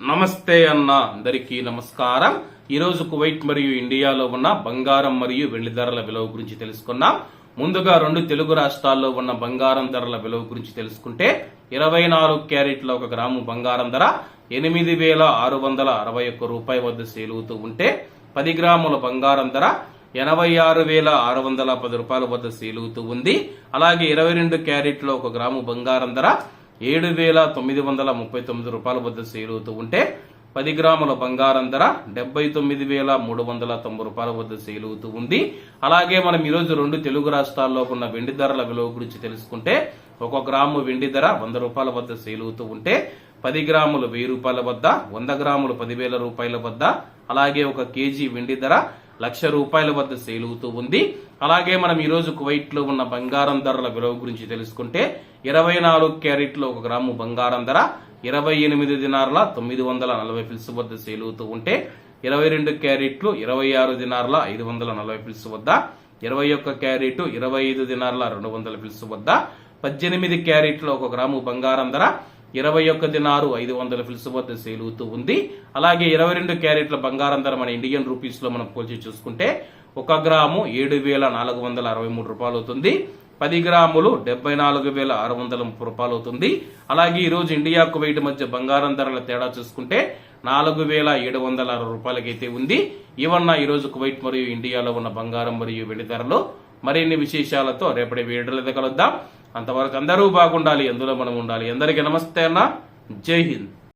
నమస్తే అన్న అందరికీ నమస్కారం. ఈరోజు కువైట్ మరియు ఇండియాలో ఉన్న బంగారం మరియు వెండి ధరల విలువ గురించి తెలుసుకున్నాం. ముందుగా రెండు తెలుగు రాష్ట్రాల్లో ఉన్న బంగారం ధరల విలువ గురించి తెలుసుకుంటే 24 క్యారెట్ల 1 గ్రాము బంగారం ధర 8,661 రూపాయల వద్ద సేలుతూ ఉంటే 10 గ్రాముల బంగారం ధర 86,610 రూపాయల వద్ద సేలుతూ ఉంది. అలాగే 22 క్యారెట్ల 1 గ్రాము బంగారం ధర 7,939 రూపాయల వద్ద సేలుతూ ఉంటే 10 గ్రాముల బంగారం ధర 79,390 రూపాయల వద్ద సేలుతూ ఉంది. అలాగే మనం ఈరోజు రెండు తెలుగు రాష్ట్రాల్లో ఉన్న వెండి ధరల విలువ గురించి తెలుసుకుంటే 1 గ్రాము వెండి ధర 100 రూపాయల వద్ద సేలుతూ ఉంటే 10 గ్రాములు 1000 రూపాయల వద్ద, 100 గ్రాములు 10,000 రూపాయల వద్ద, అలాగే 1 కేజీ వెండి ధర 1,00,000 రూపాయల వద్ద సేలుతూ ఉంది. అలాగే మనం ఈరోజు కువైట్ లో ఉన్న బంగారం ధరల విలువ గురించి తెలుసుకుంటే 24 క్యారెట్ల 1 గ్రాము బంగారం ధర 28 దినార్ల 940 ఫిల్స్ వద్ద సేలుతూ ఉంటే 22 క్యారెట్లు 26 దినార్ల 540 ఫిల్స్ వద్ద, 21 క్యారెట్ 25 దినార్ల 200 ఫిల్స్ వద్ద, 18 క్యారెట్ల 1 గ్రాము బంగారం ధర 21 దినారు 500 ఫిల్స్ వద్ద సేలుతూ ఉంది. అలాగే 22 క్యారెట్ల బంగారం ధర మన ఇండియన్ రూపీస్ లో మనం పోల్చి చూసుకుంటే 1 గ్రాము 7,463 రూపాయలు అవుతుంది. 10 గ్రాములు 74,630 రూపాయలు అవుతుంది. అలాగే ఈ రోజు ఇండియా కువైట్ మధ్య బంగారం ధరల తేడా చూసుకుంటే 4,760 రూపాయలకైతే ఉంది. ఇవన్న ఈ రోజు కువైట్ మరియు ఇండియాలో ఉన్న బంగారం మరియు వెండి ధరలు. మరిన్ని విశేషాలతో రేపటి వీడియోలో కలుద్దాం. అంతవరకు అందరూ బాగుండాలి, అందులో మనం ఉండాలి. అందరికీ నమస్తే అన్న, జై హింద్.